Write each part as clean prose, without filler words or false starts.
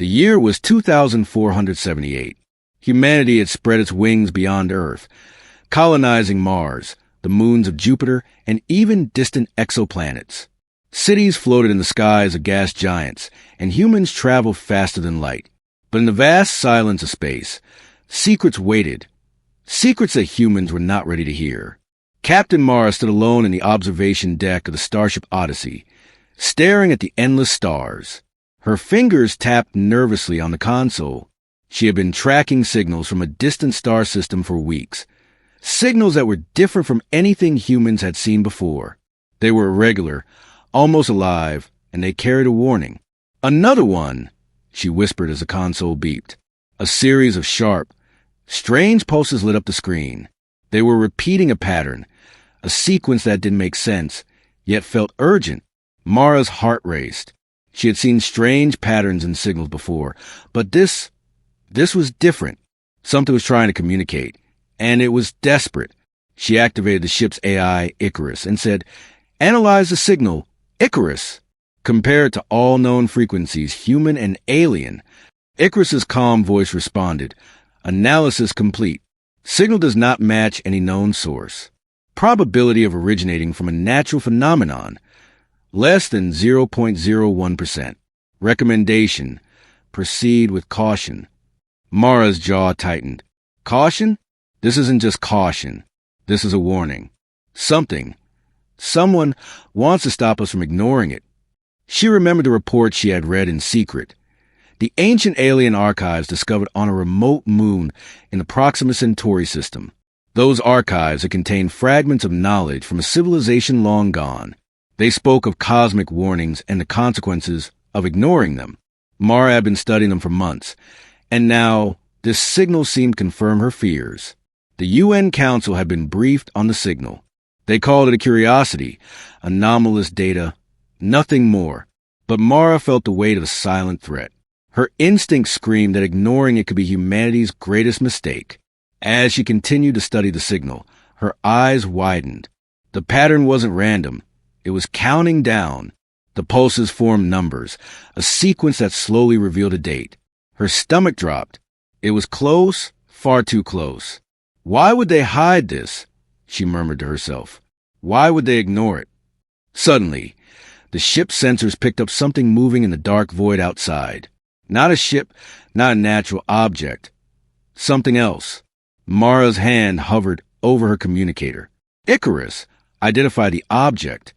The year was 2478. Humanity had spread its wings beyond Earth, colonizing Mars, the moons of Jupiter, and even distant exoplanets. Cities floated in the skies of gas giants, and humans traveled faster than light. But in the vast silence of space, secrets waited. Secrets that humans were not ready to hear. Captain Mara stood alone in the observation deck of the Starship Odyssey, staring at the endless stars. Her fingers tapped nervously on the console. She had been tracking signals from a distant star system for weeks. Signals that were different from anything humans had seen before. They were irregular, almost alive, and they carried a warning. "Another one," she whispered as the console beeped. A series of sharp, strange pulses lit up the screen. They were repeating a pattern, a sequence that didn't make sense, yet felt urgent. Mara's heart raced. She had seen strange patterns and signals before, but this was different. Something was trying to communicate, and it was desperate. She activated the ship's AI, Icarus, and said, "Analyze the signal, Icarus." Compared to all known frequencies, human and alien, Icarus's calm voice responded, "Analysis complete. Signal does not match any known source. Probability of originating from a natural phenomenon, less than 0.01%. Recommendation, proceed with caution." Mara's jaw tightened. Caution? This isn't just caution. This is a warning. Someone wants to stop us from ignoring it. She remembered the report she had read in secret. The ancient alien archives discovered on a remote moon in the Proxima Centauri system. Those archives had contained fragments of knowledge from a civilization long gone. They spoke of cosmic warnings and the consequences of ignoring them. Mara had been studying them for months, and now this signal seemed to confirm her fears. The UN Council had been briefed on the signal. They called it a curiosity, anomalous data, nothing more. But Mara felt the weight of a silent threat. Her instinct screamed that ignoring it could be humanity's greatest mistake. As she continued to study the signal, her eyes widened. The pattern wasn't random. It was counting down. The pulses formed numbers, a sequence that slowly revealed a date. Her stomach dropped. It was close, far too close. Why would they hide this? She murmured to herself. Why would they ignore it? Suddenly, the ship's sensors picked up something moving in the dark void outside. Not a ship, not a natural object. Something else. Mara's hand hovered over her communicator. Icarus, identify the object.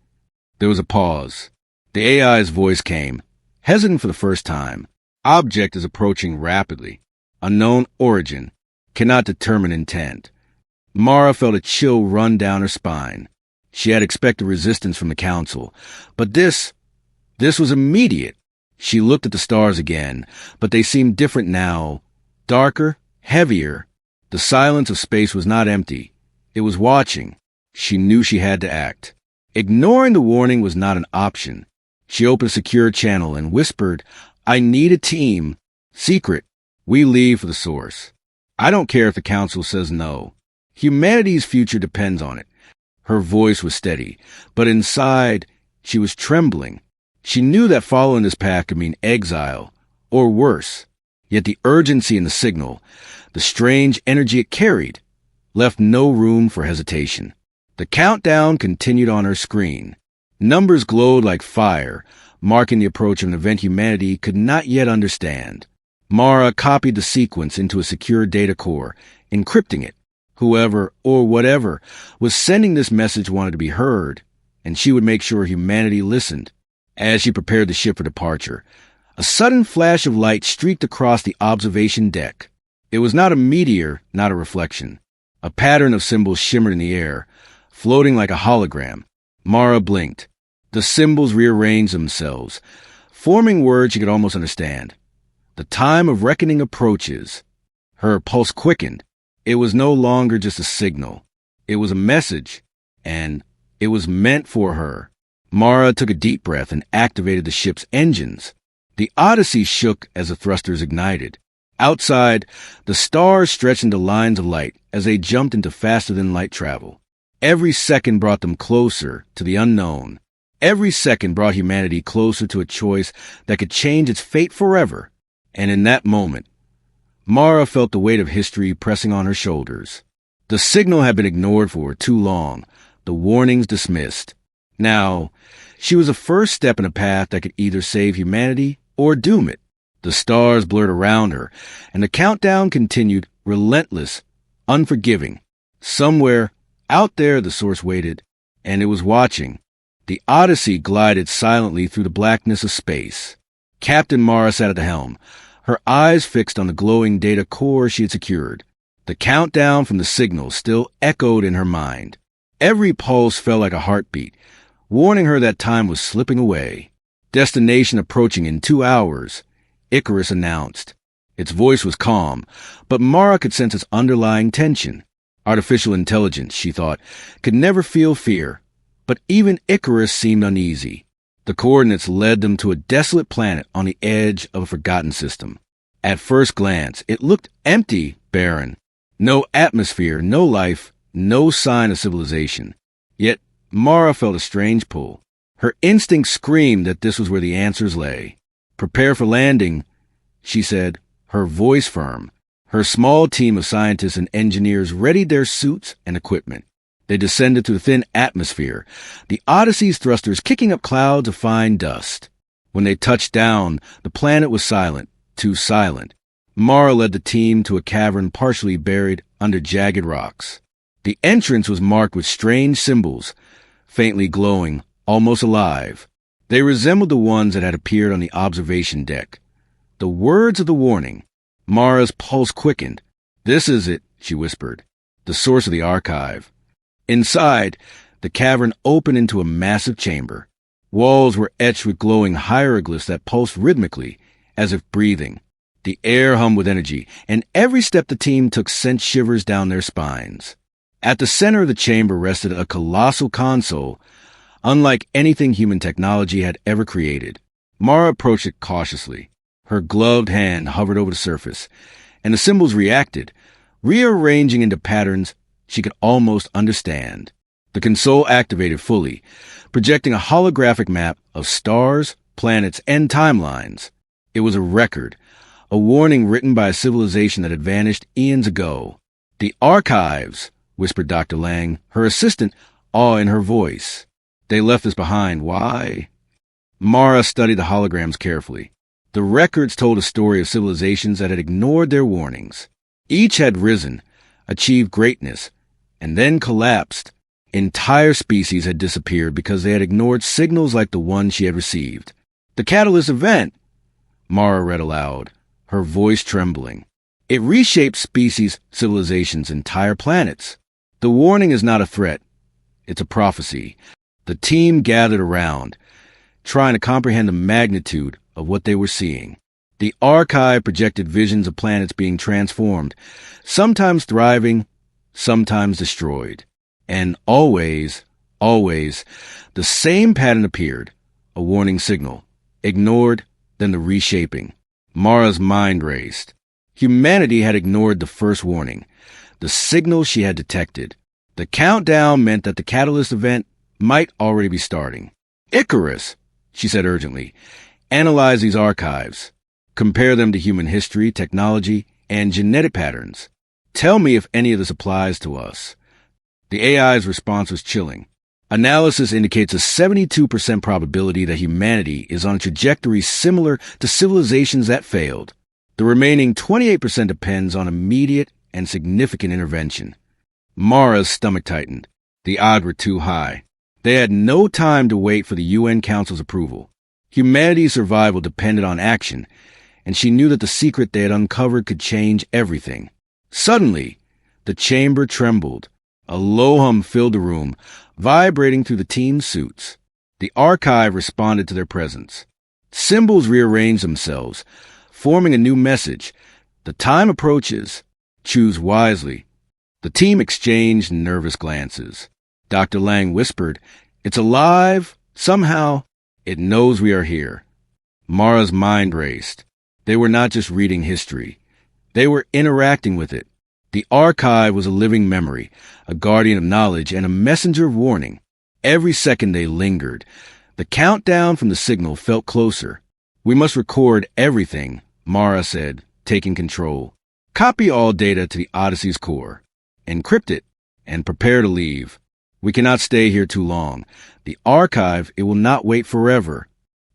There was a pause. The AI's voice came, hesitant for the first time. Object is approaching rapidly. Unknown origin. Cannot determine intent. Mara felt a chill run down her spine. She had expected resistance from the council, but this was immediate. She looked at the stars again, but they seemed different now. Darker, heavier. The silence of space was not empty. It was watching. She knew she had to act. Ignoring the warning was not an option. She opened a secure channel and whispered, "I need a team. Secret. We leave for the source. I don't care if the council says no. Humanity's future depends on it." Her voice was steady, but inside, she was trembling. She knew that following this path could mean exile, or worse. Yet the urgency in the signal, the strange energy it carried, left no room for hesitation. The countdown continued on her screen. Numbers glowed like fire, marking the approach of an event humanity could not yet understand. Mara copied the sequence into a secure data core, encrypting it. Whoever, or whatever, was sending this message wanted to be heard, and she would make sure humanity listened. As she prepared the ship for departure, a sudden flash of light streaked across the observation deck. It was not a meteor, not a reflection. A pattern of symbols shimmered in the air, floating like a hologram. Mara blinked. The symbols rearranged themselves, forming words she could almost understand. The time of reckoning approaches. Her pulse quickened. It was no longer just a signal. It was a message, and it was meant for her. Mara took a deep breath and activated the ship's engines. The Odyssey shook as the thrusters ignited. Outside, the stars stretched into lines of light as they jumped into faster-than-light travel. Every second brought them closer to the unknown. Every second brought humanity closer to a choice that could change its fate forever. And in that moment, Mara felt the weight of history pressing on her shoulders. The signal had been ignored for too long, the warnings dismissed. Now, she was the first step in a path that could either save humanity or doom it. The stars blurred around her, and the countdown continued, relentless, unforgiving. Somewhere, out there, the source waited, and it was watching. The Odyssey glided silently through the blackness of space. Captain Mara sat at the helm, her eyes fixed on the glowing data core she had secured. The countdown from the signal still echoed in her mind. Every pulse felt like a heartbeat, warning her that time was slipping away. Destination approaching in 2 hours, Icarus announced. Its voice was calm, but Mara could sense its underlying tension. Artificial intelligence, she thought, could never feel fear, but even Icarus seemed uneasy. The coordinates led them to a desolate planet on the edge of a forgotten system. At first glance, it looked empty, barren. No atmosphere, no life, no sign of civilization. Yet, Mara felt a strange pull. Her instinct screamed that this was where the answers lay. "Prepare for landing," she said, her voice firm. Her small team of scientists and engineers readied their suits and equipment. They descended to the thin atmosphere, the Odyssey's thrusters kicking up clouds of fine dust. When they touched down, the planet was silent, too silent. Mara led the team to a cavern partially buried under jagged rocks. The entrance was marked with strange symbols, faintly glowing, almost alive. They resembled the ones that had appeared on the observation deck. The words of the warning. Mara's pulse quickened. "This is it," she whispered. "The source of the archive." Inside, the cavern opened into a massive chamber. Walls were etched with glowing hieroglyphs that pulsed rhythmically, as if breathing. The air hummed with energy, and every step the team took sent shivers down their spines. At the center of the chamber rested a colossal console, unlike anything human technology had ever created. Mara approached it cautiously. Her gloved hand hovered over the surface, and the symbols reacted, rearranging into patterns she could almost understand. The console activated fully, projecting a holographic map of stars, planets, and timelines. It was a record, a warning written by a civilization that had vanished eons ago. "The archives," whispered Dr. Lang, her assistant, awe in her voice. "They left us behind. Why?" Mara studied the holograms carefully. The records told a story of civilizations that had ignored their warnings. Each had risen, achieved greatness, and then collapsed. Entire species had disappeared because they had ignored signals like the one she had received. "The catalyst event," Mara read aloud, her voice trembling. "It reshaped species, civilizations, entire planets. The warning is not a threat. It's a prophecy." The team gathered around, trying to comprehend the magnitude of what they were seeing. The archive projected visions of planets being transformed, sometimes thriving, sometimes destroyed. And always, the same pattern appeared, a warning signal, ignored, then the reshaping. Mara's mind raced. Humanity had ignored the first warning, the signal she had detected. The countdown meant that the catalyst event might already be starting. "Icarus," she said urgently, "analyze these archives. Compare them to human history, technology, and genetic patterns. Tell me if any of this applies to us." The AI's response was chilling. "Analysis indicates a 72% probability that humanity is on a trajectory similar to civilizations that failed. The remaining 28% depends on immediate and significant intervention." Mara's stomach tightened. The odds were too high. They had no time to wait for the UN Council's approval. Humanity's survival depended on action, and she knew that the secret they had uncovered could change everything. Suddenly, the chamber trembled. A low hum filled the room, vibrating through the team's suits. The archive responded to their presence. Symbols rearranged themselves, forming a new message. "The time approaches. Choose wisely." The team exchanged nervous glances. Dr. Lang whispered, "It's alive. Somehow, it knows we are here." Mara's mind raced. They were not just reading history. They were interacting with it. The archive was a living memory, a guardian of knowledge, and a messenger of warning. Every second they lingered. The countdown from the signal felt closer. "We must record everything," Mara said, taking control. Copy all data to the Odyssey's core. Encrypt it, and prepare to leave. We cannot stay here too long. The archive, it will not wait forever.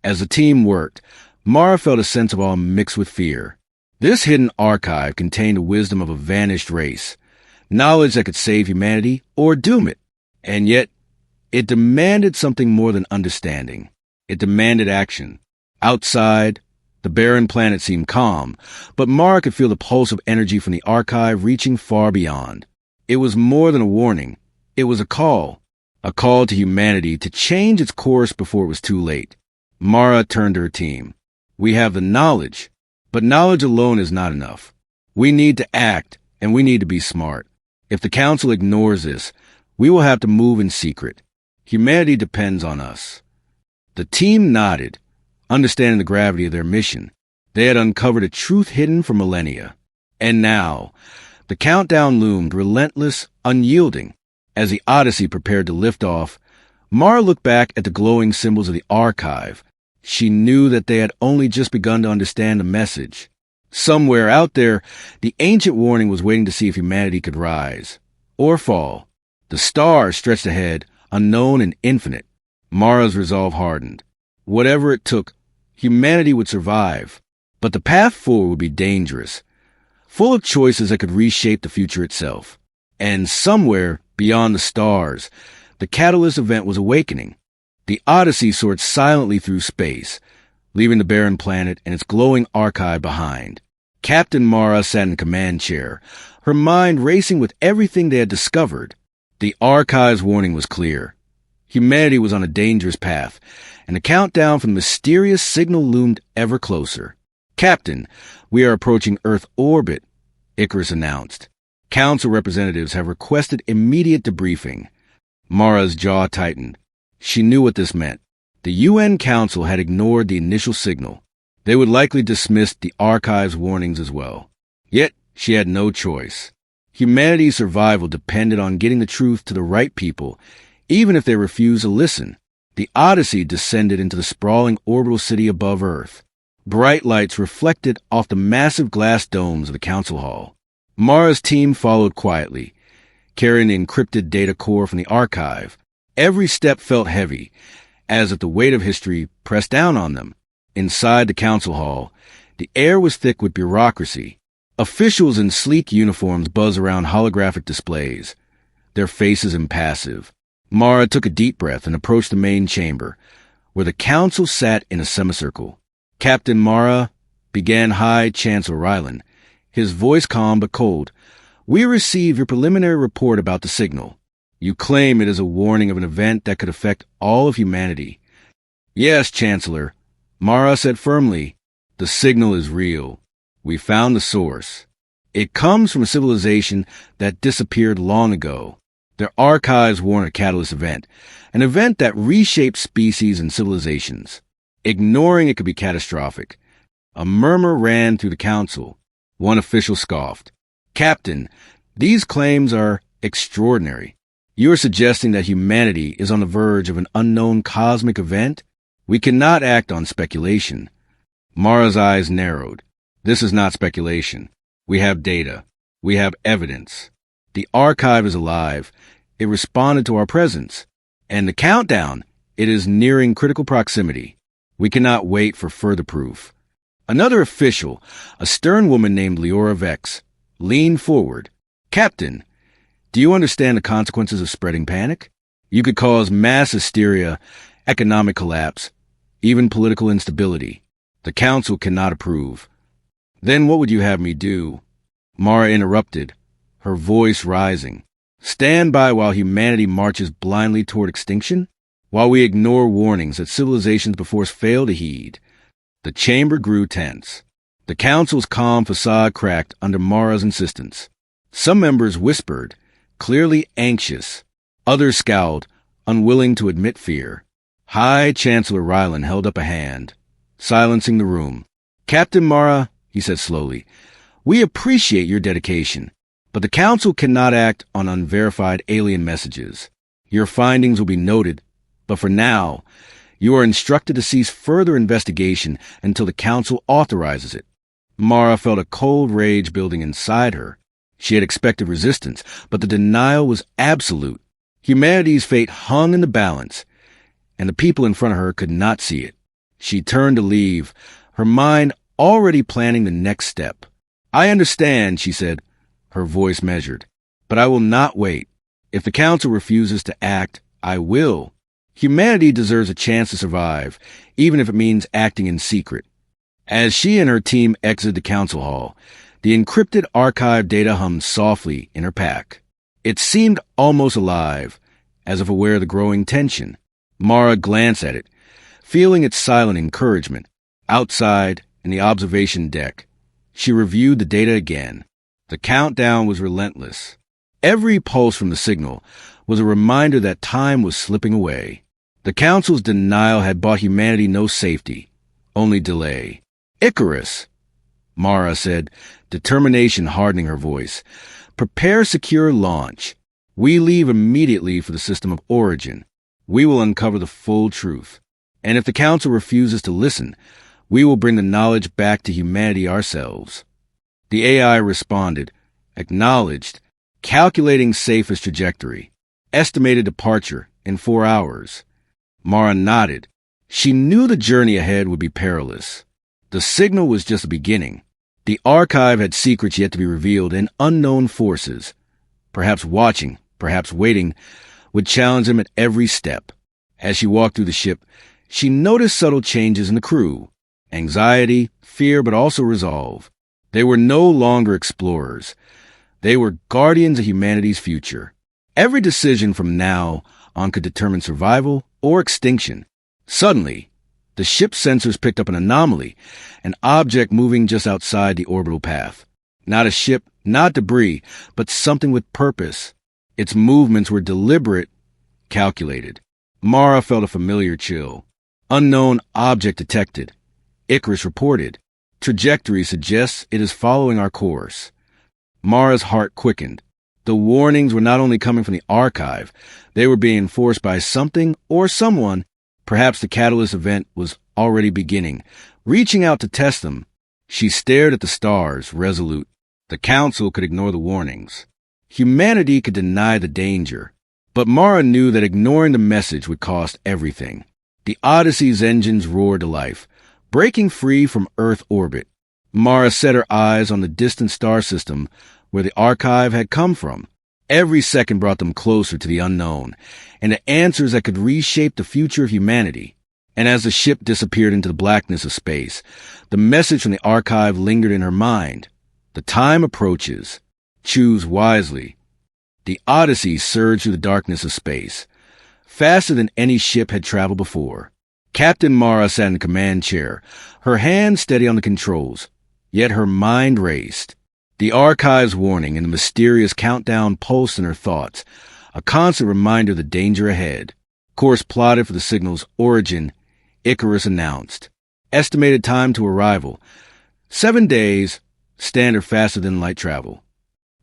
As the team worked, Mara felt a sense of awe mixed with fear. This hidden archive contained the wisdom of a vanished race, knowledge that could save humanity or doom it. And yet, it demanded something more than understanding. It demanded action. Outside, the barren planet seemed calm, but Mara could feel the pulse of energy from the archive reaching far beyond. It was more than a warning. It was a call to humanity to change its course before it was too late. Mara turned to her team. We have the knowledge, but knowledge alone is not enough. We need to act, and we need to be smart. If the Council ignores this, we will have to move in secret. Humanity depends on us. The team nodded, understanding the gravity of their mission. They had uncovered a truth hidden for millennia. And now, the countdown loomed, relentless, unyielding. As the Odyssey prepared to lift off, Mara looked back at the glowing symbols of the archive. She knew that they had only just begun to understand the message. Somewhere out there, the ancient warning was waiting to see if humanity could rise or fall. The stars stretched ahead, unknown and infinite. Mara's resolve hardened. Whatever it took, humanity would survive. But the path forward would be dangerous, full of choices that could reshape the future itself. And somewhere beyond the stars, the catalyst event was awakening. The Odyssey soared silently through space, leaving the barren planet and its glowing archive behind. Captain Mara sat in the command chair, her mind racing with everything they had discovered. The archive's warning was clear. Humanity was on a dangerous path, and the countdown from the mysterious signal loomed ever closer. Captain, we are approaching Earth orbit, Icarus announced. Council representatives have requested immediate debriefing. Mara's jaw tightened. She knew what this meant. The UN Council had ignored the initial signal. They would likely dismiss the archive's warnings as well. Yet, she had no choice. Humanity's survival depended on getting the truth to the right people, even if they refused to listen. The Odyssey descended into the sprawling orbital city above Earth. Bright lights reflected off the massive glass domes of the council hall. Mara's team followed quietly, carrying the encrypted data core from the archive. Every step felt heavy, as if the weight of history pressed down on them. Inside the council hall, the air was thick with bureaucracy. Officials in sleek uniforms buzzed around holographic displays, their faces impassive. Mara took a deep breath and approached the main chamber, where the council sat in a semicircle. Captain Mara, began High Chancellor Rylan, his voice calm but cold. We received your preliminary report about the signal. You claim it is a warning of an event that could affect all of humanity. Yes, Chancellor, Mara said firmly. The signal is real. We found the source. It comes from a civilization that disappeared long ago. Their archives warn a catalyst event, an event that reshaped species and civilizations. Ignoring it could be catastrophic. A murmur ran through the council. One official scoffed. Captain, these claims are extraordinary. You are suggesting that humanity is on the verge of an unknown cosmic event? We cannot act on speculation. Mara's eyes narrowed. This is not speculation. We have data. We have evidence. The archive is alive. It responded to our presence. And the countdown, it is nearing critical proximity. We cannot wait for further proof. Another official, a stern woman named Leora Vex, leaned forward. Captain, do you understand the consequences of spreading panic? You could cause mass hysteria, economic collapse, even political instability. The council cannot approve. Then what would you have me do? Mara interrupted, her voice rising. Stand by while humanity marches blindly toward extinction? While we ignore warnings that civilizations before us fail to heed? The chamber grew tense. The council's calm facade cracked under Mara's insistence. Some members whispered, clearly anxious. Others scowled, unwilling to admit fear. High Chancellor Rylan held up a hand, silencing the room. Captain Mara, he said slowly, we appreciate your dedication, but the council cannot act on unverified alien messages. Your findings will be noted, but for now, you are instructed to cease further investigation until the council authorizes it. Mara felt a cold rage building inside her. She had expected resistance, but the denial was absolute. Humanity's fate hung in the balance, and the people in front of her could not see it. She turned to leave, her mind already planning the next step. "I understand," she said, her voice measured, "but I will not wait. If the council refuses to act, I will. Humanity deserves a chance to survive, even if it means acting in secret." As she and her team exited the council hall, the encrypted archive data hummed softly in her pack. It seemed almost alive, as if aware of the growing tension. Mara glanced at it, feeling its silent encouragement. Outside, in the observation deck, she reviewed the data again. The countdown was relentless. Every pulse from the signal was a reminder that time was slipping away. The Council's denial had brought humanity no safety, only delay. "Icarus," Mara said, determination hardening her voice. "Prepare secure launch. We leave immediately for the system of origin. We will uncover the full truth. And if the Council refuses to listen, we will bring the knowledge back to humanity ourselves." The AI responded, acknowledged, calculating safest trajectory. Estimated departure in 4 hours. Mara nodded. She knew the journey ahead would be perilous. The signal was just the beginning. The archive had secrets yet to be revealed, and unknown forces, perhaps watching, perhaps waiting, would challenge them at every step. As she walked through the ship, she noticed subtle changes in the crew. Anxiety, fear, but also resolve. They were no longer explorers. They were guardians of humanity's future. Every decision from now on could determine survival or extinction. Suddenly, the ship's sensors picked up an anomaly, an object moving just outside the orbital path. Not a ship, not debris, but something with purpose. Its movements were deliberate, calculated. Mara felt a familiar chill. Unknown object detected. Icarus reported. Trajectory suggests it is following our course. Mara's heart quickened. The warnings were not only coming from the archive, they were being enforced by something or someone. Perhaps the catalyst event was already beginning. Reaching out to test them, she stared at the stars, resolute. The Council could ignore the warnings. Humanity could deny the danger. But Mara knew that ignoring the message would cost everything. The Odyssey's engines roared to life, breaking free from Earth orbit. Mara set her eyes on the distant star system where the archive had come from. Every second brought them closer to the unknown, and to answers that could reshape the future of humanity. And as the ship disappeared into the blackness of space, the message from the archive lingered in her mind. The time approaches. Choose wisely. The Odyssey surged through the darkness of space, faster than any ship had traveled before. Captain Mara sat in the command chair, her hands steady on the controls, yet her mind raced. The archive's warning and the mysterious countdown pulsed in her thoughts, a constant reminder of the danger ahead. Course plotted for the signal's origin, Icarus announced. Estimated time to arrival, 7 days, standard faster than light travel.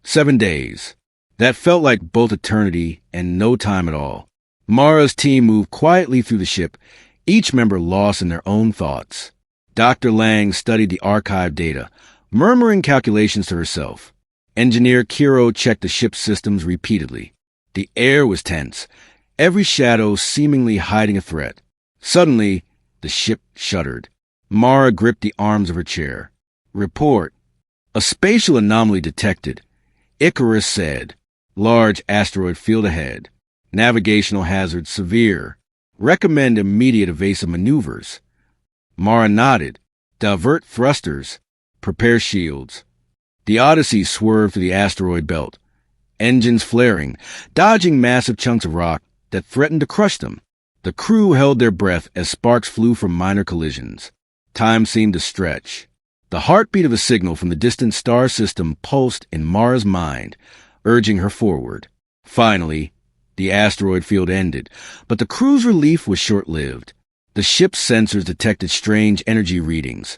7 days. That felt like both eternity and no time at all. Mara's team moved quietly through the ship, each member lost in their own thoughts. Dr. Lang studied the archive data, murmuring calculations to herself. Engineer Kiro checked the ship's systems repeatedly. The air was tense, every shadow seemingly hiding a threat. Suddenly, the ship shuddered. Mara gripped the arms of her chair. Report. A spatial anomaly detected. Icarus said. Large asteroid field ahead. Navigational hazard severe. Recommend immediate evasive maneuvers. Mara nodded. Divert thrusters. Prepare shields. The Odyssey swerved through the asteroid belt. Engines flaring, dodging massive chunks of rock that threatened to crush them. The crew held their breath as sparks flew from minor collisions. Time seemed to stretch. The heartbeat of a signal from the distant star system pulsed in Mara's mind, urging her forward. Finally, the asteroid field ended, but the crew's relief was short-lived. The ship's sensors detected strange energy readings,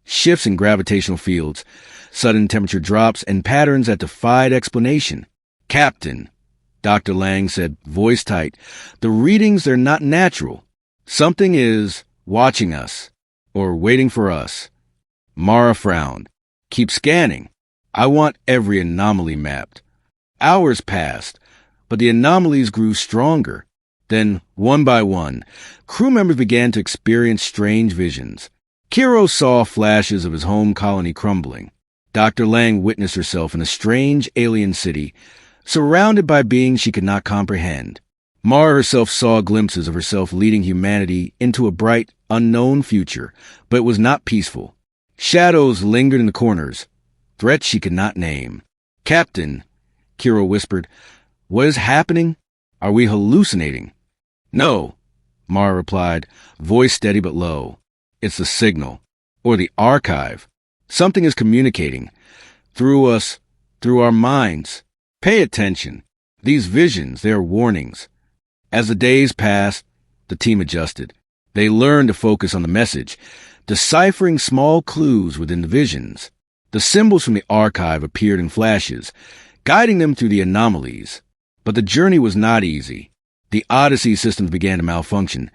shifts in gravitational fields, sudden temperature drops, and patterns that defied explanation. Captain, Dr. Lang said, voice tight, the readings are not natural. Something is watching us, or waiting for us. Mara frowned. Keep scanning. I want every anomaly mapped. Hours passed, but the anomalies grew stronger. Then, one by one, crew members began to experience strange visions. Kiro saw flashes of his home colony crumbling. Dr. Lang witnessed herself in a strange alien city, surrounded by beings she could not comprehend. Mara herself saw glimpses of herself leading humanity into a bright, unknown future, but it was not peaceful. Shadows lingered in the corners, threats she could not name. "Captain," Kiro whispered, "what is happening? Are we hallucinating?" "No," Mara replied, voice steady but low. "It's the signal, or the archive. Something is communicating. Through us, through our minds. Pay attention. These visions, they are warnings." As the days passed, the team adjusted. They learned to focus on the message, deciphering small clues within the visions. The symbols from the archive appeared in flashes, guiding them through the anomalies. But the journey was not easy. The Odyssey systems began to malfunction.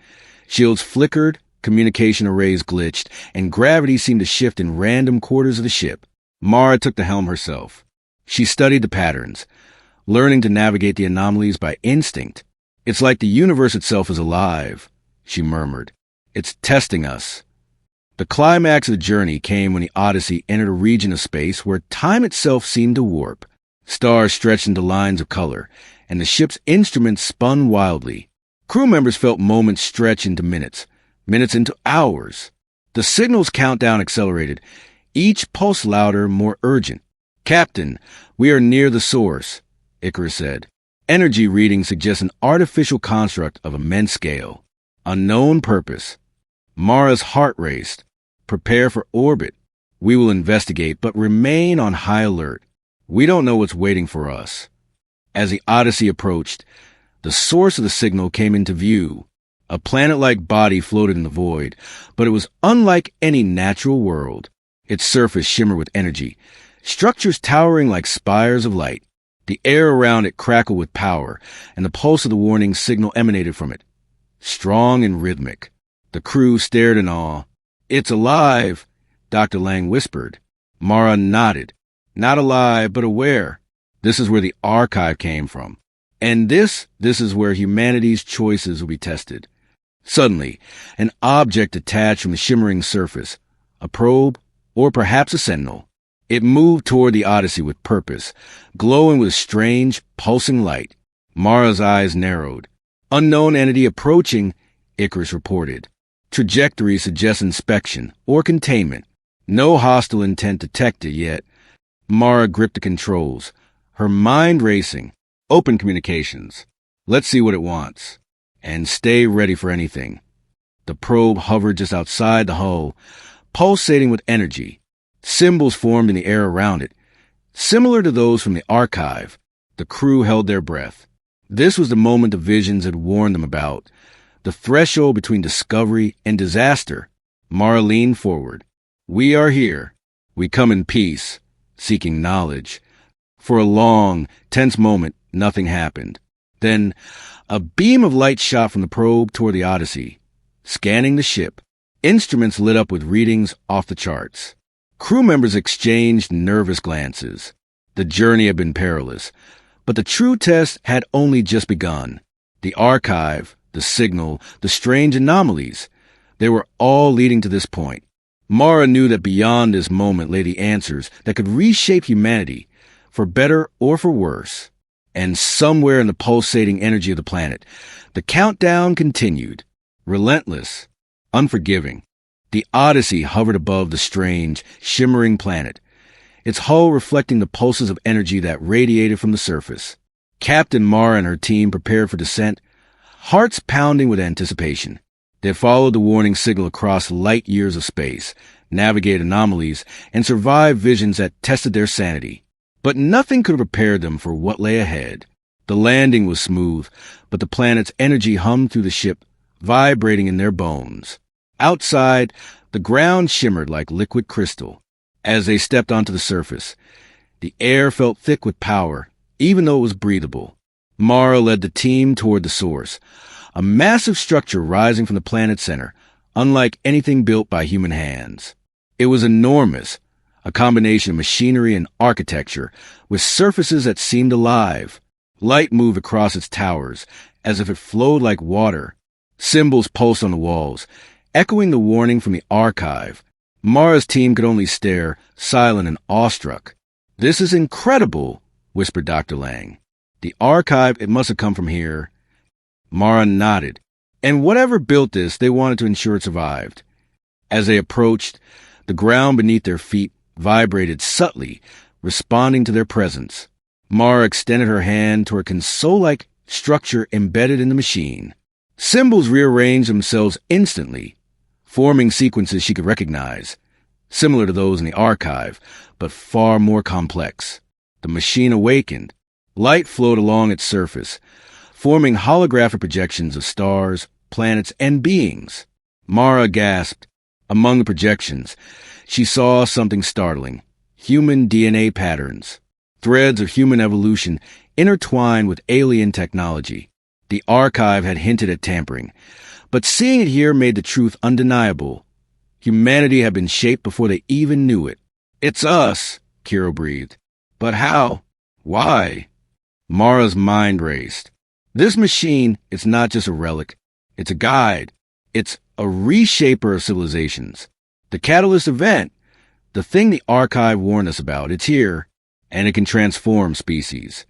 Shields flickered, communication arrays glitched, and gravity seemed to shift in random quarters of the ship. Mara took the helm herself. She studied the patterns, learning to navigate the anomalies by instinct. "It's like the universe itself is alive," she murmured. "It's testing us." The climax of the journey came when the Odyssey entered a region of space where time itself seemed to warp. Stars stretched into lines of color, and the ship's instruments spun wildly. Crew members felt moments stretch into minutes, minutes into hours. The signal's countdown accelerated, each pulse louder, more urgent. "Captain, we are near the source," Icarus said. Energy readings suggest an artificial construct of immense scale. Unknown purpose. Mara's heart raced. "Prepare for orbit. We will investigate, but remain on high alert. We don't know what's waiting for us." As the Odyssey approached, the source of the signal came into view. A planet-like body floated in the void, but it was unlike any natural world. Its surface shimmered with energy, structures towering like spires of light. The air around it crackled with power, and the pulse of the warning signal emanated from it, strong and rhythmic. The crew stared in awe. "It's alive," Dr. Lang whispered. Mara nodded. "Not alive, but aware. This is where the archive came from. And this is where humanity's choices will be tested." Suddenly, an object detached from the shimmering surface, a probe, or perhaps a sentinel. It moved toward the Odyssey with purpose, glowing with strange, pulsing light. Mara's eyes narrowed. "Unknown entity approaching," Icarus reported. "Trajectory suggests inspection or containment. No hostile intent detected yet." Mara gripped the controls, her mind racing. "Open communications. Let's see what it wants. And stay ready for anything." The probe hovered just outside the hull, pulsating with energy. Symbols formed in the air around it, similar to those from the archive. The crew held their breath. This was the moment the visions had warned them about, the threshold between discovery and disaster. Mara leaned forward. "We are here. We come in peace, seeking knowledge." For a long, tense moment, nothing happened. Then, a beam of light shot from the probe toward the Odyssey, scanning the ship. Instruments lit up with readings off the charts. Crew members exchanged nervous glances. The journey had been perilous, but the true test had only just begun. The archive, the signal, the strange anomalies, they were all leading to this point. Mara knew that beyond this moment lay the answers that could reshape humanity, for better or for worse. And somewhere in the pulsating energy of the planet, the countdown continued, relentless, unforgiving. The Odyssey hovered above the strange, shimmering planet, its hull reflecting the pulses of energy that radiated from the surface. Captain Mara and her team prepared for descent, hearts pounding with anticipation. They followed the warning signal across light years of space, navigated anomalies, and survived visions that tested their sanity. But nothing could have prepared them for what lay ahead. The landing was smooth, but the planet's energy hummed through the ship, vibrating in their bones. Outside, the ground shimmered like liquid crystal. As they stepped onto the surface, the air felt thick with power, even though it was breathable. Mara led the team toward the source, a massive structure rising from the planet's center, unlike anything built by human hands. It was enormous, a combination of machinery and architecture, with surfaces that seemed alive. Light moved across its towers, as if it flowed like water. Symbols pulsed on the walls, echoing the warning from the archive. Mara's team could only stare, silent and awestruck. "This is incredible," whispered Dr. Lang. "The archive, it must have come from here." Mara nodded. "And whatever built this, they wanted to ensure it survived." As they approached, the ground beneath their feet vibrated subtly, responding to their presence. Mara extended her hand toward a console-like structure embedded in the machine. Symbols rearranged themselves instantly, forming sequences she could recognize, similar to those in the archive, but far more complex. The machine awakened. Light flowed along its surface, forming holographic projections of stars, planets, and beings. Mara gasped. Among the projections, she saw something startling: human DNA patterns, threads of human evolution intertwined with alien technology. The archive had hinted at tampering, but seeing it here made the truth undeniable. Humanity had been shaped before they even knew it. "It's us," Kiro breathed. "But how? Why?" Mara's mind raced. This machine, it's not just a relic. It's a guide. It's a reshaper of civilizations. The catalyst event, the thing the archive warned us about, it's here, and it can transform species.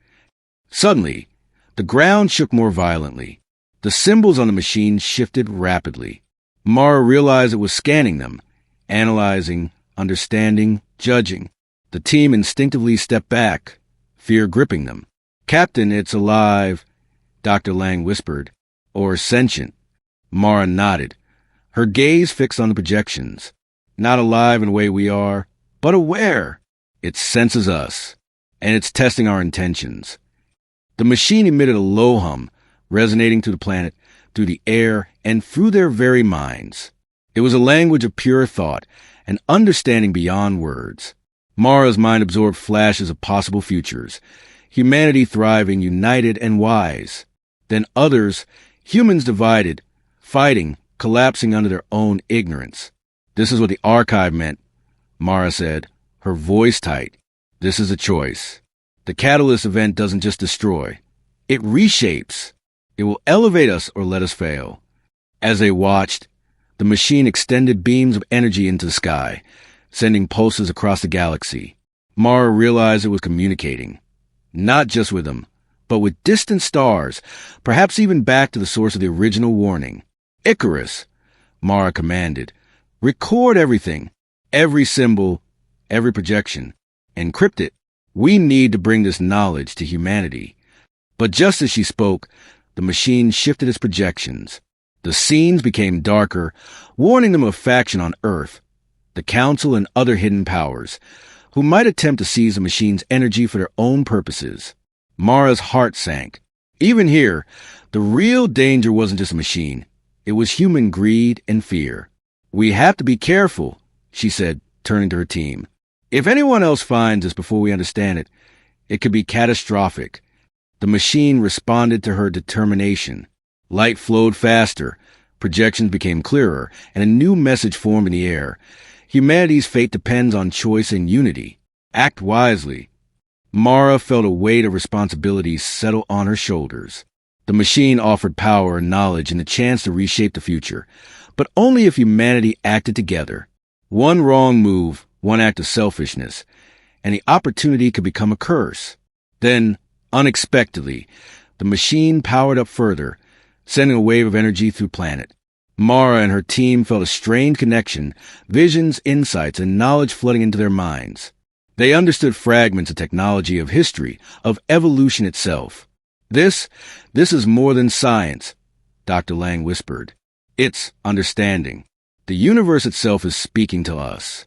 Suddenly, the ground shook more violently. The symbols on the machine shifted rapidly. Mara realized it was scanning them, analyzing, understanding, judging. The team instinctively stepped back, fear gripping them. "Captain, it's alive," Dr. Lang whispered. "Or sentient." Mara nodded, her gaze fixed on the projections. "Not alive in the way we are, but aware. It senses us, and it's testing our intentions." The machine emitted a low hum, resonating through the planet, through the air, and through their very minds. It was a language of pure thought, an understanding beyond words. Mara's mind absorbed flashes of possible futures, humanity thriving, united, and wise. Then others, humans divided, fighting, collapsing under their own ignorance. "This is what the archive meant," Mara said, her voice tight. "This is a choice. The catalyst event doesn't just destroy. It reshapes. It will elevate us or let us fail." As they watched, the machine extended beams of energy into the sky, sending pulses across the galaxy. Mara realized it was communicating, not just with them, but with distant stars, perhaps even back to the source of the original warning. "Icarus," Mara commanded. "Record everything, every symbol, every projection. Encrypt it. We need to bring this knowledge to humanity." But just as she spoke, the machine shifted its projections. The scenes became darker, warning them of faction on Earth, the Council and other hidden powers, who might attempt to seize the machine's energy for their own purposes. Mara's heart sank. Even here, the real danger wasn't just a machine. It was human greed and fear. "We have to be careful," she said, turning to her team. "If anyone else finds us before we understand it, it could be catastrophic." The machine responded to her determination. Light flowed faster, projections became clearer, and a new message formed in the air. Humanity's fate depends on choice and unity. Act wisely. Mara felt a weight of responsibility settle on her shoulders. The machine offered power and knowledge and the chance to reshape the future, but only if humanity acted together. One wrong move, one act of selfishness, and the opportunity could become a curse. Then, unexpectedly, the machine powered up further, sending a wave of energy through the planet. Mara and her team felt a strained connection, visions, insights, and knowledge flooding into their minds. They understood fragments of technology, of history, of evolution itself. This is more than science," Dr. Lang whispered. "It's understanding. The universe itself is speaking to us."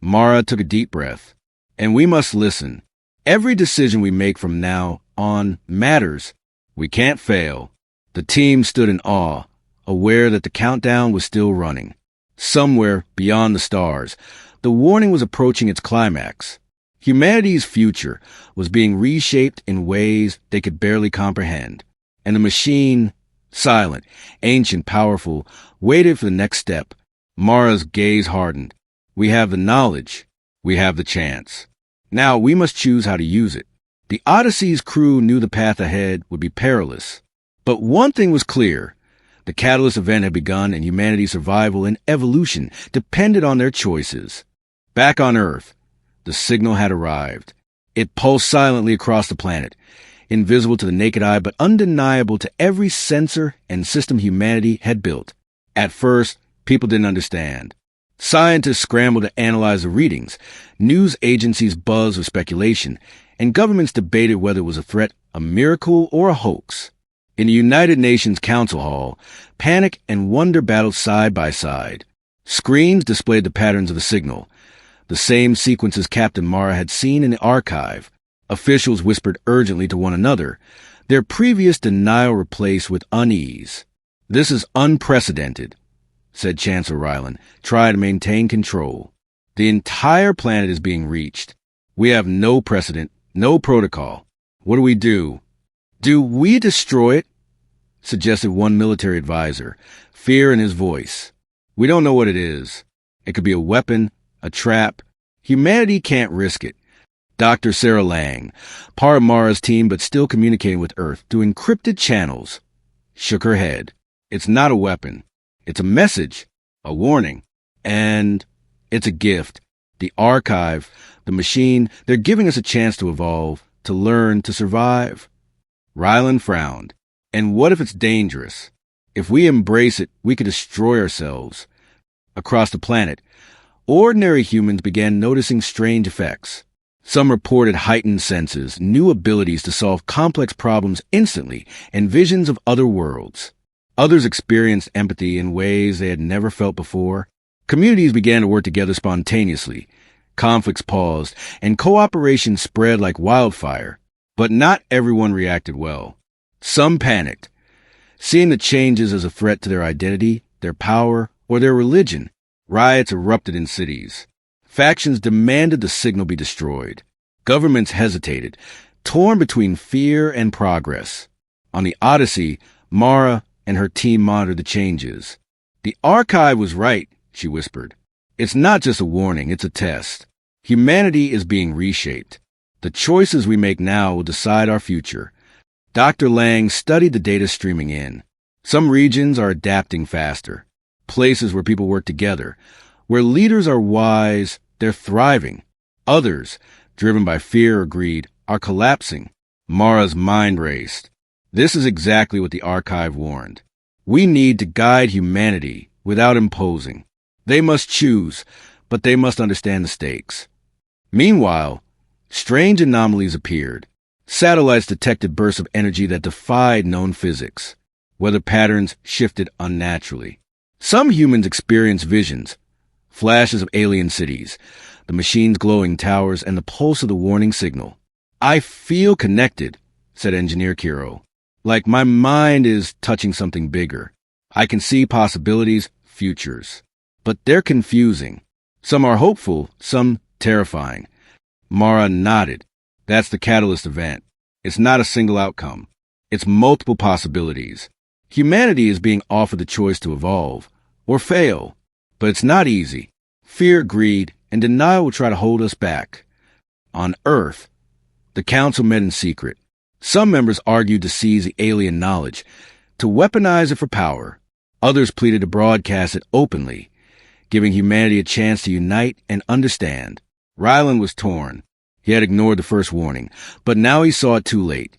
Mara took a deep breath. "And we must listen. Every decision we make from now on matters. We can't fail." The team stood in awe, aware that the countdown was still running. Somewhere beyond the stars, the warning was approaching its climax. Humanity's future was being reshaped in ways they could barely comprehend. And the machine, silent, ancient, powerful, waited for the next step. Mara's gaze hardened. "We have the knowledge. We have the chance. Now we must choose how to use it. The Odyssey's crew knew the path ahead would be perilous. But one thing was clear. The catalyst event had begun, and humanity's survival and evolution depended on their choices. Back on Earth, the signal had arrived. It pulsed silently across the planet, invisible to the naked eye but undeniable to every sensor and system humanity had built. At first, people didn't understand. Scientists scrambled to analyze the readings, news agencies buzzed with speculation, and governments debated whether it was a threat, a miracle, or a hoax. In the United Nations Council Hall, panic and wonder battled side by side. Screens displayed the patterns of the signal, the same sequences Captain Mara had seen in the archive. Officials whispered urgently to one another, their previous denial replaced with unease. "This is unprecedented," said Chancellor Ryland, trying to maintain control. "The entire planet is being reached. We have no precedent, no protocol. What do we do?" "Do we destroy it?" suggested one military advisor, fear in his voice. "We don't know what it is. It could be a weapon, a trap. Humanity can't risk it." Dr. Sarah Lang, part of Mara's team but still communicating with Earth through encrypted channels, shook her head. "It's not a weapon. It's a message, a warning, and it's a gift. The archive, the machine, they're giving us a chance to evolve, to learn, to survive." Ryland frowned. "And what if it's dangerous? If we embrace it, we could destroy ourselves." Across the planet, ordinary humans began noticing strange effects. Some reported heightened senses, new abilities to solve complex problems instantly, and visions of other worlds. Others experienced empathy in ways they had never felt before. Communities began to work together spontaneously. Conflicts paused, and cooperation spread like wildfire. But not everyone reacted well. Some panicked, seeing the changes as a threat to their identity, their power, or their religion. Riots erupted in cities. Factions demanded the signal be destroyed. Governments hesitated, torn between fear and progress. On the Odyssey, Mara and her team monitored the changes. "The archive was right," she whispered. "It's not just a warning, it's a test. Humanity is being reshaped. The choices we make now will decide our future." Dr. Lang studied the data streaming in. Some regions are adapting faster. Places where people work together, where leaders are wise, they're thriving. Others, driven by fear or greed, are collapsing. Mara's mind raced. This is exactly what the archive warned. We need to guide humanity without imposing. They must choose, but they must understand the stakes. Meanwhile, strange anomalies appeared. Satellites detected bursts of energy that defied known physics. Weather patterns shifted unnaturally. Some humans experienced visions, flashes of alien cities, the machine's glowing towers, and the pulse of the warning signal. "I feel connected," said Engineer Kiro. "Like my mind is touching something bigger. I can see possibilities, futures. But they're confusing. Some are hopeful, some terrifying." Mara nodded. "That's the catalyst event. It's not a single outcome. It's multiple possibilities. Humanity is being offered the choice to evolve, or fail. But it's not easy. Fear, greed, and denial will try to hold us back." On Earth, the Council met in secret. Some members argued to seize the alien knowledge, to weaponize it for power. Others pleaded to broadcast it openly, giving humanity a chance to unite and understand. Ryland was torn. He had ignored the first warning, but now he saw it too late.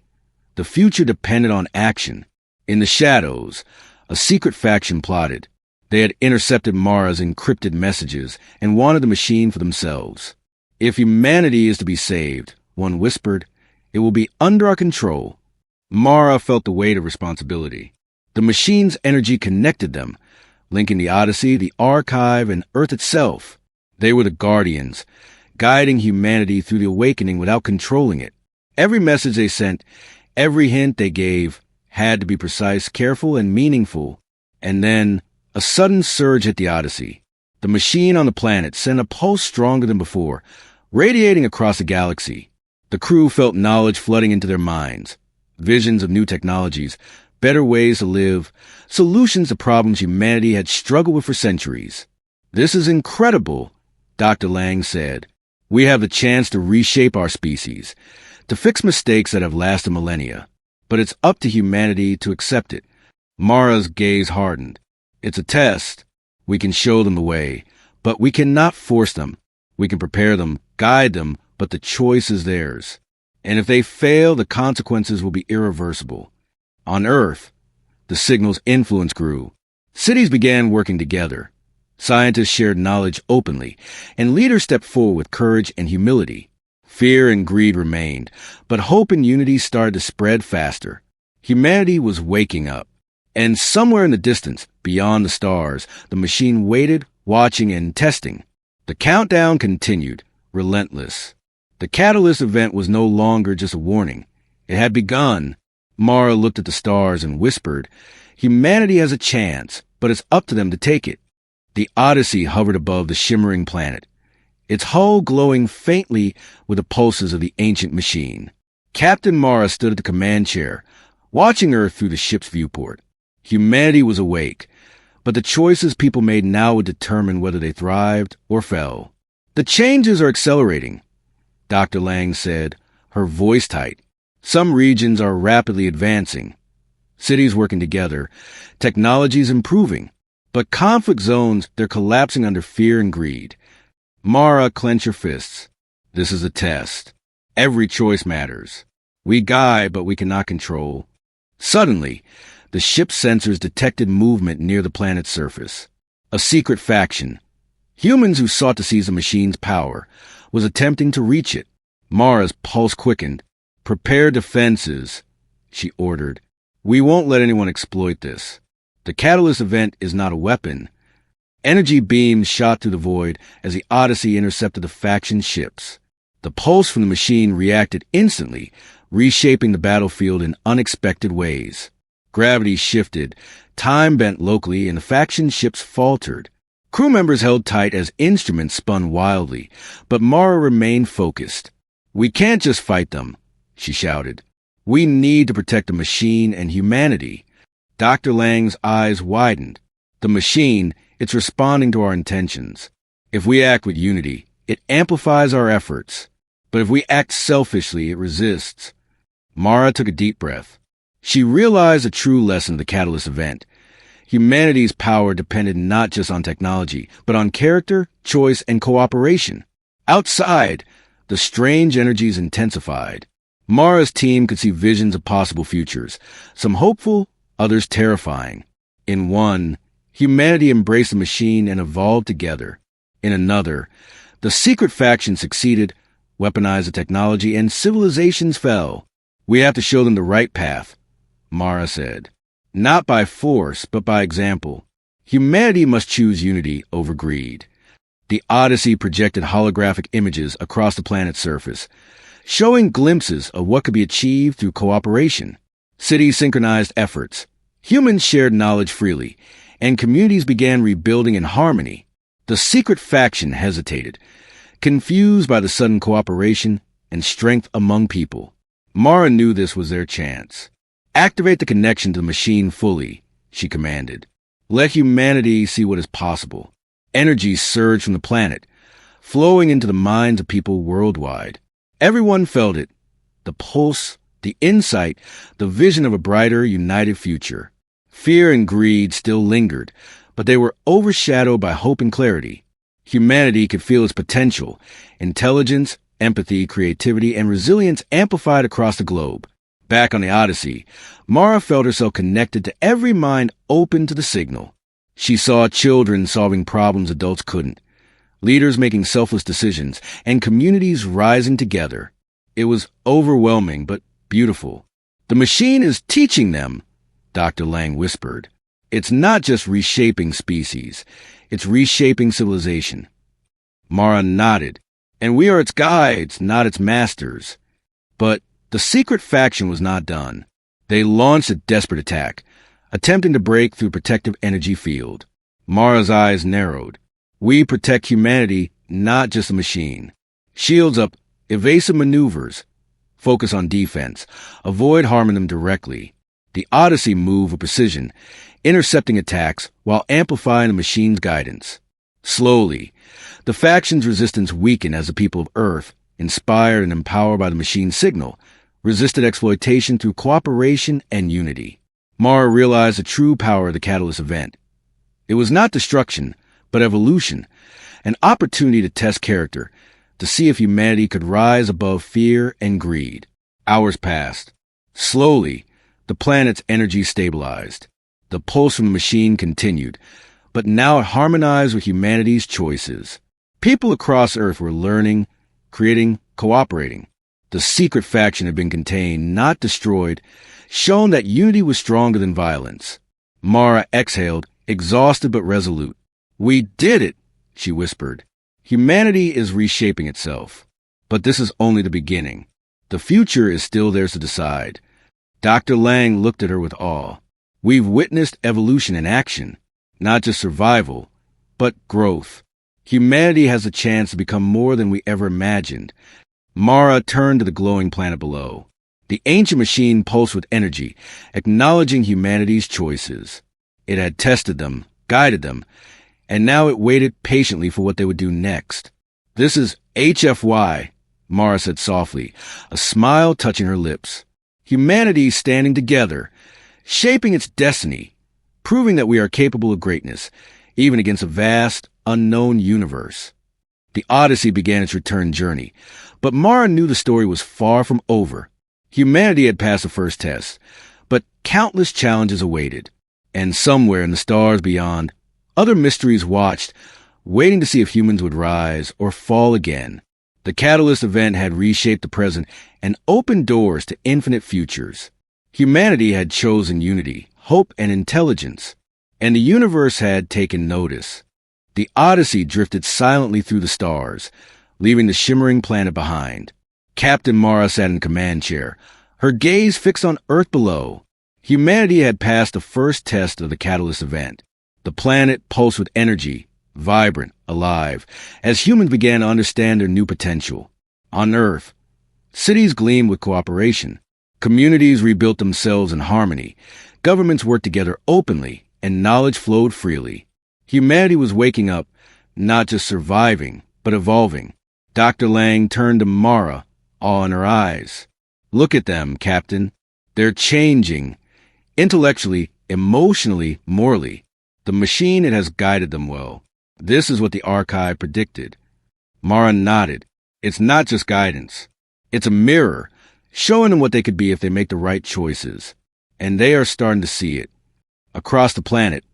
The future depended on action. In the shadows, a secret faction plotted. They had intercepted Mara's encrypted messages and wanted the machine for themselves. "If humanity is to be saved," one whispered, "it will be under our control." Mara felt the weight of responsibility. The machine's energy connected them, linking the Odyssey, the archive, and Earth itself. They were the guardians, guiding humanity through the awakening without controlling it. Every message they sent, every hint they gave, had to be precise, careful, and meaningful. And then, a sudden surge hit the Odyssey. The machine on the planet sent a pulse stronger than before, radiating across the galaxy. The crew felt knowledge flooding into their minds. Visions of new technologies, better ways to live, solutions to problems humanity had struggled with for centuries. "This is incredible," Dr. Lang said. We have the chance to reshape our species, to fix mistakes that have lasted millennia. But it's up to humanity to accept it. Mara's gaze hardened. It's a test. We can show them the way, but we cannot force them. We can prepare them, guide them, but the choice is theirs. And if they fail, the consequences will be irreversible. On Earth, the signal's influence grew. Cities began working together. Scientists shared knowledge openly, and leaders stepped forward with courage and humility. Fear and greed remained, but hope and unity started to spread faster. Humanity was waking up. And somewhere in the distance, beyond the stars, the machine waited, watching and testing. The countdown continued, relentless. The catalyst event was no longer just a warning. It had begun. Mara looked at the stars and whispered, "Humanity has a chance, but it's up to them to take it." The Odyssey hovered above the shimmering planet, its hull glowing faintly with the pulses of the ancient machine. Captain Mara stood at the command chair, watching Earth through the ship's viewport. Humanity was awake, but the choices people made now would determine whether they thrived or fell. "The changes are accelerating," Dr. Lang said, her voice tight. "Some regions are rapidly advancing. Cities working together. Technology's improving. But conflict zones, they're collapsing under fear and greed." Mara, clench your fists. This is a test. Every choice matters. We guide, but we cannot control. Suddenly, the ship's sensors detected movement near the planet's surface. A secret faction, humans who sought to seize the machine's power, was attempting to reach it. Mara's pulse quickened. "Prepare defenses," she ordered. "We won't let anyone exploit this. The catalyst event is not a weapon." Energy beams shot through the void as the Odyssey intercepted the faction ships. The pulse from the machine reacted instantly, reshaping the battlefield in unexpected ways. Gravity shifted, time bent locally, and the faction ships faltered. Crew members held tight as instruments spun wildly, but Mara remained focused. "We can't just fight them," she shouted. "We need to protect the machine and humanity." Dr. Lang's eyes widened. "The machine, it's responding to our intentions. If we act with unity, it amplifies our efforts. But if we act selfishly, it resists." Mara took a deep breath. She realized a true lesson of the catalyst event. Humanity's power depended not just on technology, but on character, choice, and cooperation. Outside, the strange energies intensified. Mara's team could see visions of possible futures, some hopeful, others terrifying. In one, humanity embraced the machine and evolved together. In another, the secret faction succeeded, weaponized the technology, and civilizations fell. "We have to show them the right path," Mara said. "Not by force, but by example. Humanity must choose unity over greed." The Odyssey projected holographic images across the planet's surface, showing glimpses of what could be achieved through cooperation. Cities synchronized efforts. Humans shared knowledge freely, and communities began rebuilding in harmony. The secret faction hesitated, confused by the sudden cooperation and strength among people. Mara knew this was their chance. "Activate the connection to the machine fully," she commanded. "Let humanity see what is possible." Energy surged from the planet, flowing into the minds of people worldwide. Everyone felt it. The pulse, the insight, the vision of a brighter, united future. Fear and greed still lingered, but they were overshadowed by hope and clarity. Humanity could feel its potential, intelligence, empathy, creativity, and resilience amplified across the globe. Back on the Odyssey, Mara felt herself connected to every mind open to the signal. She saw children solving problems adults couldn't, leaders making selfless decisions, and communities rising together. It was overwhelming, but beautiful. "The machine is teaching them," Dr. Lang whispered. "It's not just reshaping species, it's reshaping civilization." Mara nodded. "And we are its guides, not its masters." But the secret faction was not done. They launched a desperate attack, attempting to break through protective energy field. Mara's eyes narrowed. "We protect humanity, not just the machine. Shields up, evasive maneuvers. Focus on defense. Avoid harming them directly." The Odyssey moved with precision, intercepting attacks while amplifying the machine's guidance. Slowly, The faction's resistance weakened as the people of Earth, inspired and empowered by the machine's signal, resisted exploitation through cooperation and unity. Mara realized the true power of the catalyst event. It was not destruction, but evolution, an opportunity to test character, to see if humanity could rise above fear and greed. Hours passed. Slowly, the planet's energy stabilized. The pulse from the machine continued, but now it harmonized with humanity's choices. People across Earth were learning, creating, cooperating. The secret faction had been contained, not destroyed, shown that unity was stronger than violence. Mara exhaled, exhausted but resolute. "We did it," she whispered. "Humanity is reshaping itself. But this is only the beginning. The future is still theirs to decide." Dr. Lang looked at her with awe. "We've witnessed evolution in action, not just survival, but growth. Humanity has a chance to become more than we ever imagined." Mara turned to the glowing planet below. The ancient machine pulsed with energy, acknowledging humanity's choices. It had tested them, guided them, and now it waited patiently for what they would do next. "This is HFY," Mara said softly, a smile touching her lips. "Humanity standing together, shaping its destiny, proving that we are capable of greatness, even against a vast, unknown universe." The Odyssey began its return journey, but Mara knew the story was far from over. Humanity had passed the first test, but countless challenges awaited. And somewhere in the stars beyond, other mysteries watched, waiting to see if humans would rise or fall again. The catalyst event had reshaped the present and opened doors to infinite futures. Humanity had chosen unity, hope, and intelligence, and the universe had taken notice. The Odyssey drifted silently through the stars, leaving the shimmering planet behind. Captain Mara sat in the command chair, her gaze fixed on Earth below. Humanity had passed the first test of the catalyst event. The planet pulsed with energy, vibrant, alive, as humans began to understand their new potential. On Earth, cities gleamed with cooperation. Communities rebuilt themselves in harmony. Governments worked together openly, and knowledge flowed freely. Humanity was waking up, not just surviving, but evolving. Dr. Lang turned to Mara, awe in her eyes. "Look at them, Captain. They're changing. Intellectually, emotionally, morally. The machine, it has guided them well. This is what the archive predicted." Mara nodded. "It's not just guidance. It's a mirror, showing them what they could be if they make the right choices. And they are starting to see it." Across the planet,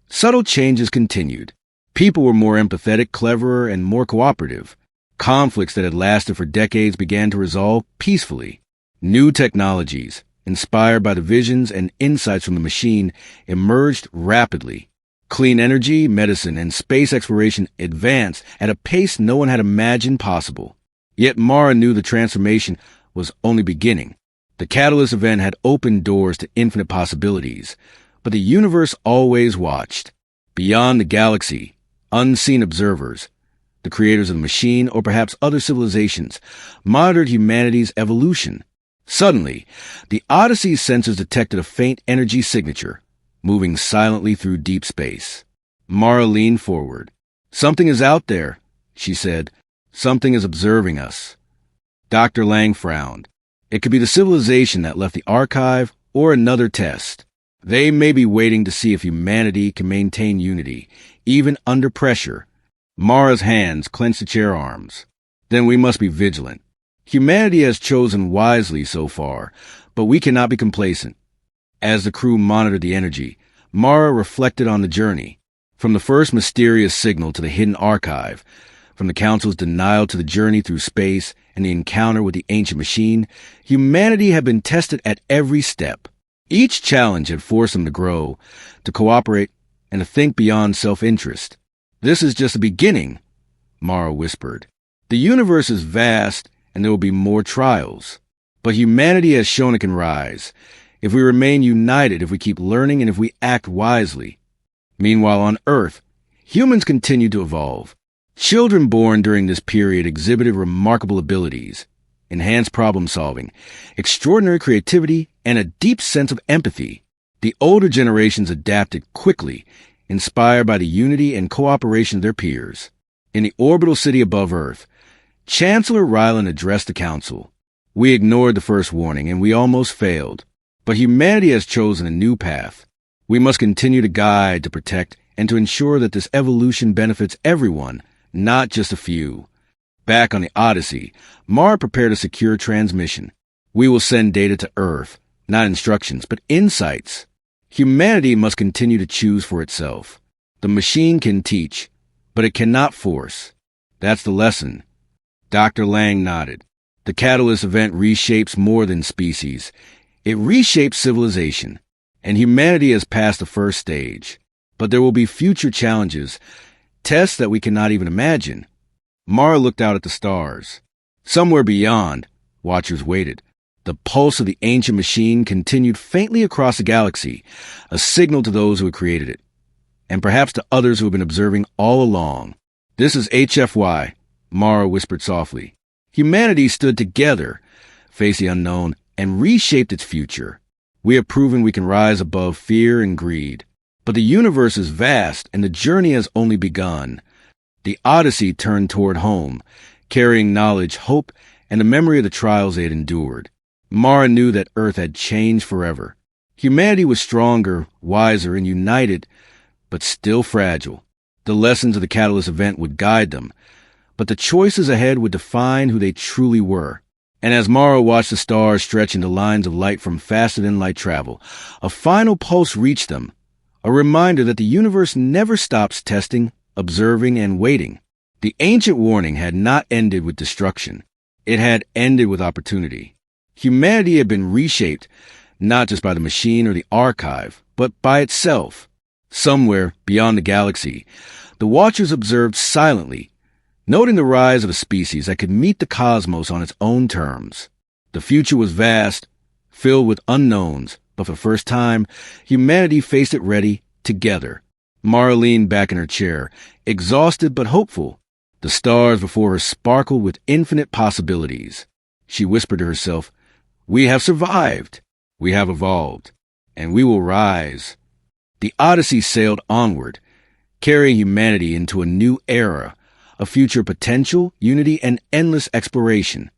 subtle changes continued. People were more empathetic, cleverer, and more cooperative. Conflicts that had lasted for decades began to resolve peacefully. New technologies, inspired by the visions and insights from the machine, emerged rapidly. Clean energy, medicine, and space exploration advanced at a pace no one had imagined possible. Yet Mara knew the transformation was only beginning. The catalyst event had opened doors to infinite possibilities, but the universe always watched. Beyond the galaxy, unseen observers, the creators of the machine, or perhaps other civilizations, monitored humanity's evolution. Suddenly, the Odyssey's sensors detected a faint energy signature, moving silently through deep space. Mara leaned forward. "Something is out there," she said. "Something is observing us." Dr. Lang frowned. "It could be the civilization that left the archive or another test. They may be waiting to see if humanity can maintain unity, even under pressure." Mara's hands clenched the chair arms. "Then we must be vigilant. Humanity has chosen wisely so far, but we cannot be complacent." As the crew monitored the energy, Mara reflected on the journey. From the first mysterious signal to the hidden archive, from the Council's denial to the journey through space and the encounter with the ancient machine, humanity had been tested at every step. Each challenge had forced them to grow, to cooperate, and to think beyond self-interest. "This is just the beginning," Mara whispered. "The universe is vast, and there will be more trials. But humanity has shown it can rise, if we remain united, if we keep learning, and if we act wisely." Meanwhile, on Earth, humans continued to evolve. Children born during this period exhibited remarkable abilities, enhanced problem-solving, extraordinary creativity, and a deep sense of empathy. The older generations adapted quickly, inspired by the unity and cooperation of their peers. In the orbital city above Earth, Chancellor Ryland addressed the council. We ignored the first warning, and we almost failed. But humanity has chosen a new path. We must continue to guide, to protect, and to ensure that this evolution benefits everyone, not just a few. Back on the Odyssey, Mara prepared a secure transmission. We will send data to Earth, not instructions, but insights. Humanity must continue to choose for itself. The machine can teach, but it cannot force. That's the lesson. Dr. Lang nodded. The catalyst event reshapes more than species. It reshapes civilization, and humanity has passed the first stage. But there will be future challenges, tests that we cannot even imagine. Mara looked out at the stars. Somewhere beyond, watchers waited. The pulse of the ancient machine continued faintly across the galaxy, a signal to those who had created it, and perhaps to others who have been observing all along. This is HFY, Mara whispered softly. Humanity stood together, faced the unknown, and reshaped its future. We have proven we can rise above fear and greed. But the universe is vast, and the journey has only begun. The Odyssey turned toward home, carrying knowledge, hope, and the memory of the trials they had endured. Mara knew that Earth had changed forever. Humanity was stronger, wiser, and united, but still fragile. The lessons of the Catalyst event would guide them, but the choices ahead would define who they truly were. And as Mara watched the stars stretch into lines of light from faster-than-light travel, a final pulse reached them, a reminder that the universe never stops testing, observing, and waiting. The ancient warning had not ended with destruction. It had ended with opportunity. Humanity had been reshaped, not just by the machine or the archive, but by itself. Somewhere beyond the galaxy, the Watchers observed silently, noting the rise of a species that could meet the cosmos on its own terms. The future was vast, filled with unknowns, but for the first time, humanity faced it ready, together. Mara leaned back in her chair, exhausted but hopeful. The stars before her sparkled with infinite possibilities. She whispered to herself, "We have survived. We have evolved. And we will rise." The Odyssey sailed onward, carrying humanity into a new era, a future of potential, unity, and endless exploration.